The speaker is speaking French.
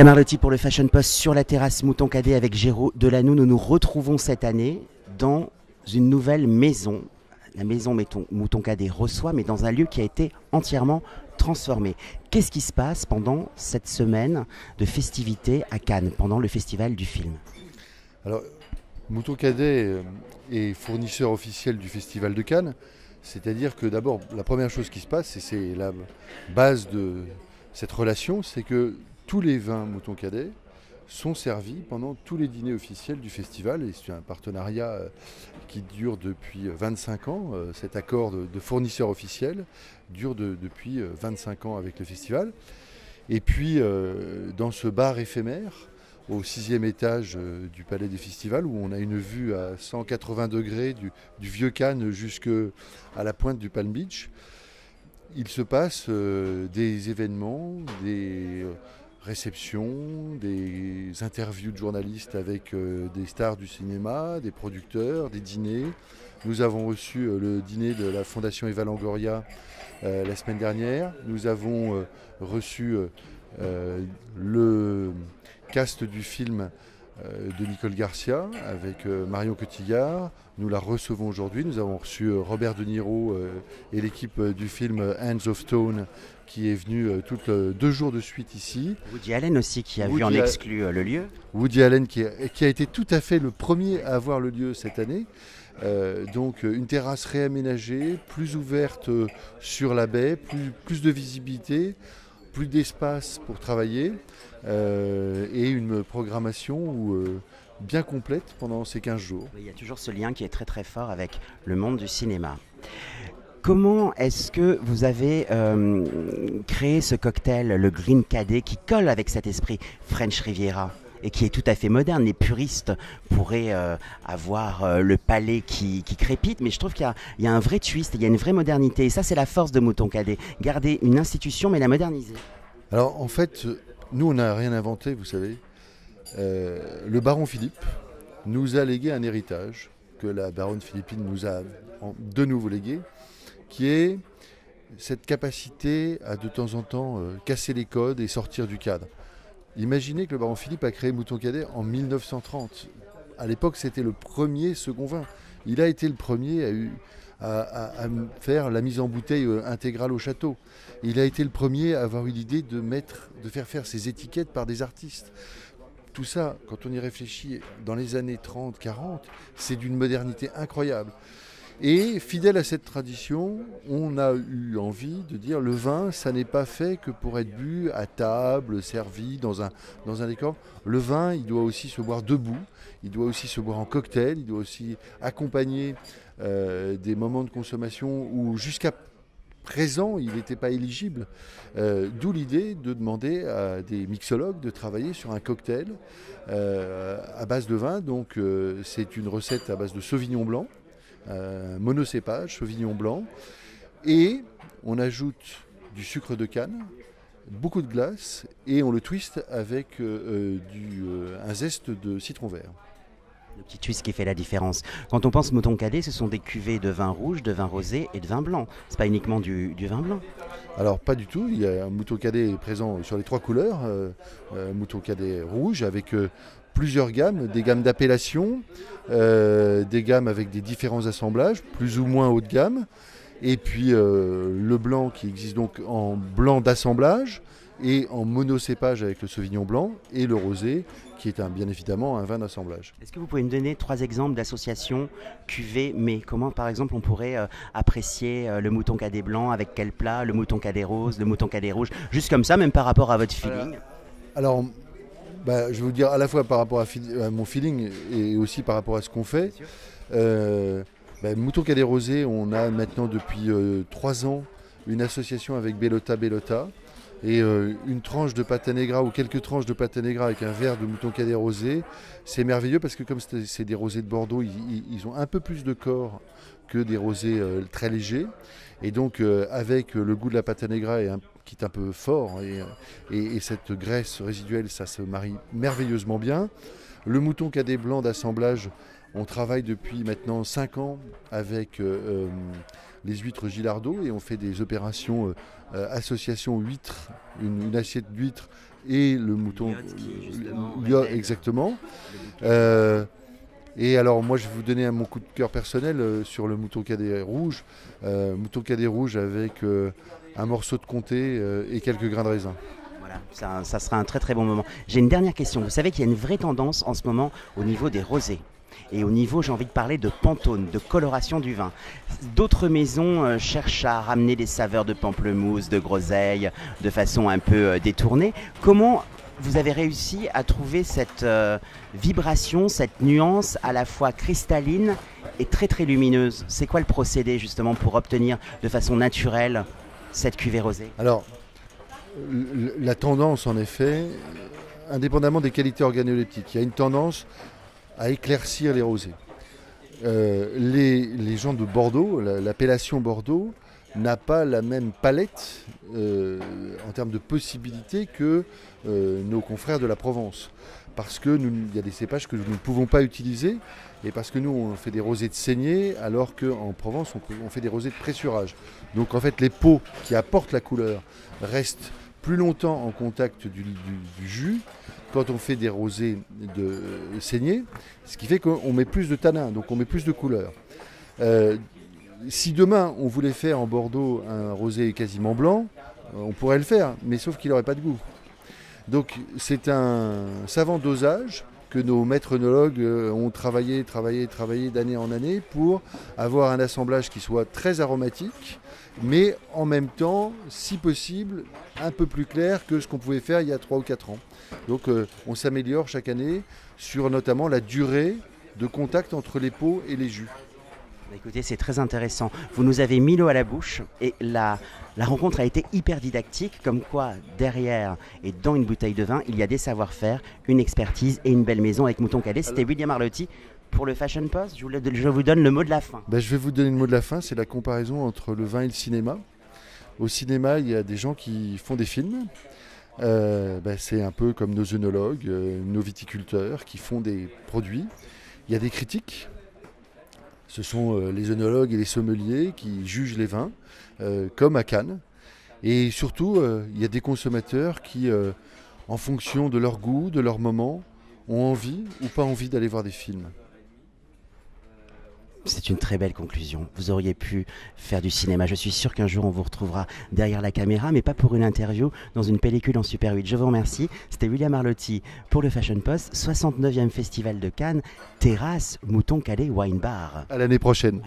Léa Marlotti pour le Fashion Post sur la terrasse Mouton Cadet avec Géraud Delanoux. Nous nous retrouvons cette année dans une nouvelle maison. La maison Mouton Cadet reçoit, mais dans un lieu qui a été entièrement transformé. Qu'est-ce qui se passe pendant cette semaine de festivités à Cannes, pendant le festival du film? Alors, Mouton Cadet est fournisseur officiel du Festival de Cannes. C'est-à-dire que d'abord, la première chose qui se passe, et c'est la base de cette relation, c'est que tous les vins Mouton Cadet sont servis pendant tous les dîners officiels du festival. Et c'est un partenariat qui dure depuis 25 ans. Cet accord de fournisseur officiel dure depuis 25 ans avec le festival. Et puis, dans ce bar éphémère, au 6e étage du Palais des Festivals, où on a une vue à 180 degrés du vieux Cannes jusqu'à la pointe du Palm Beach, il se passe des événements, des réceptions, des interviews de journalistes avec des stars du cinéma, des producteurs, des dîners. Nous avons reçu le dîner de la Fondation Eva Longoria la semaine dernière. Nous avons reçu le cast du film de Nicole Garcia avec Marion Cotillard. Nous la recevons aujourd'hui. Nous avons reçu Robert De Niro et l'équipe du film Hands of Stone qui est venu 2 jours de suite ici. Woody Allen aussi qui a vu en exclu le lieu. Woody Allen qui a été tout à fait le premier à avoir le lieu cette année. Donc une terrasse réaménagée, plus ouverte sur la baie, plus de visibilité, plus d'espace pour travailler et une programmation bien complète pendant ces 15 jours. Il y a toujours ce lien qui est très très fort avec le monde du cinéma. Comment est-ce que vous avez créé ce cocktail, le Green Cadet, qui colle avec cet esprit French Riviera et qui est tout à fait moderne? Les puristes pourraient avoir le palais qui crépite, mais je trouve qu'il y a un vrai twist, il y a une vraie modernité. Et ça, c'est la force de Mouton Cadet, garder une institution mais la moderniser. Alors en fait, nous on n'a rien inventé, vous savez. Le baron Philippe nous a légué un héritage que la baronne Philippine nous a de nouveau légué, qui est cette capacité à de temps en temps casser les codes et sortir du cadre. Imaginez que le baron Philippe a créé Mouton Cadet en 1930. À l'époque, c'était le premier second vin. Il a été le premier à faire la mise en bouteille intégrale au château. Il a été le premier à avoir eu l'idée de faire faire ses étiquettes par des artistes. Tout ça, quand on y réfléchit, dans les années 30-40, c'est d'une modernité incroyable. Et fidèle à cette tradition, on a eu envie de dire le vin, ça n'est pas fait que pour être bu à table, servi dans un décor. Le vin, il doit aussi se boire debout, il doit aussi se boire en cocktail, il doit aussi accompagner des moments de consommation où jusqu'à présent, il n'était pas éligible. D'où l'idée de demander à des mixologues de travailler sur un cocktail à base de vin. Donc c'est une recette à base de Sauvignon blanc. Monocépage, Sauvignon blanc, et on ajoute du sucre de canne, beaucoup de glace, et on le twiste avec un zeste de citron vert. Le petit twist qui fait la différence. Quand on pense Mouton Cadet, ce sont des cuvées de vin rouge, de vin rosé et de vin blanc. C'est pas uniquement du vin blanc. Alors pas du tout, il y a un Mouton Cadet présent sur les 3 couleurs, Mouton Cadet rouge avec plusieurs gammes, des gammes d'appellation, des gammes avec des différents assemblages, plus ou moins haut de gamme, et puis le blanc qui existe donc en blanc d'assemblage et en monocépage avec le Sauvignon blanc, et le rosé qui est bien évidemment un vin d'assemblage. Est-ce que vous pouvez me donner 3 exemples d'associations cuvées, mais comment par exemple on pourrait apprécier le Mouton Cadet blanc avec quel plat, le Mouton Cadet rose, le Mouton Cadet rouge, juste comme ça, même par rapport à votre feeling? Alors je vais vous dire à la fois par rapport à mon feeling et aussi par rapport à ce qu'on fait. Mouton Cadet Rosé, on a maintenant depuis 3 ans une association avec Bellota et une tranche de pâte à negra ou quelques tranches de pâte à negra avec un verre de Mouton Cadet Rosé. C'est merveilleux parce que comme c'est des rosés de Bordeaux, ils ont un peu plus de corps que des rosés très légers. Et donc avec le goût de la pâte à negra qui est un peu fort et cette graisse résiduelle, ça se marie merveilleusement bien. Le Mouton Cadet blanc d'assemblage, on travaille depuis maintenant 5 ans avec les huîtres Gilardeau et on fait des opérations association huîtres, une assiette d'huîtres et le mouton Lyotte, exactement. Et alors moi je vais vous donner mon coup de cœur personnel sur le mouton cadet rouge. Mouton cadet rouge avec un morceau de comté et quelques grains de raisin. Voilà, ça sera un très très bon moment. J'ai une dernière question. Vous savez qu'il y a une vraie tendance en ce moment au niveau des rosés. Et au niveau, j'ai envie de parler de Pantone, de coloration du vin. D'autres maisons cherchent à ramener des saveurs de pamplemousse, de groseille, de façon un peu détournée. Comment vous avez réussi à trouver cette vibration, cette nuance à la fois cristalline et très très lumineuse? C'est quoi le procédé justement pour obtenir de façon naturelle cette cuvée rosée? Alors, la tendance en effet, indépendamment des qualités organoleptiques, il y a une tendance à éclaircir les rosés. Les gens de Bordeaux, l'appellation Bordeaux, n'a pas la même palette en termes de possibilités que nos confrères de la Provence. Parce qu'il y a des cépages que nous ne pouvons pas utiliser et parce que nous on fait des rosés de saignée alors qu'en Provence on fait des rosés de pressurage. Donc en fait les peaux qui apportent la couleur restent plus longtemps en contact du jus quand on fait des rosés de saignée, ce qui fait qu'on met plus de tanin, donc on met plus de couleur. Si demain on voulait faire en Bordeaux un rosé quasiment blanc, on pourrait le faire, mais sauf qu'il n'aurait pas de goût. Donc c'est un savant dosage que nos maîtres œnologues ont travaillé d'année en année pour avoir un assemblage qui soit très aromatique, mais en même temps, si possible, un peu plus clair que ce qu'on pouvait faire il y a 3 ou 4 ans. Donc on s'améliore chaque année sur notamment la durée de contact entre les peaux et les jus. Écoutez, c'est très intéressant. Vous nous avez mis l'eau à la bouche et la rencontre a été hyper didactique, comme quoi derrière et dans une bouteille de vin, il y a des savoir-faire, une expertise et une belle maison avec Mouton Cadet. C'était William Arlotti pour le Fashion Post. Je vous donne le mot de la fin. Je vais vous donner le mot de la fin, c'est la comparaison entre le vin et le cinéma. Au cinéma, il y a des gens qui font des films. C'est un peu comme nos œnologues, nos viticulteurs qui font des produits. Il y a des critiques. Ce sont les œnologues et les sommeliers qui jugent les vins, comme à Cannes. Et surtout, il y a des consommateurs qui, en fonction de leur goût, de leur moment, ont envie ou pas envie d'aller voir des films. C'est une très belle conclusion. Vous auriez pu faire du cinéma. Je suis sûr qu'un jour on vous retrouvera derrière la caméra, mais pas pour une interview, dans une pellicule en Super 8. Je vous remercie. C'était William Arlotti pour le Fashion Post, 69e Festival de Cannes, terrasse Mouton Cadet Wine Bar. À l'année prochaine.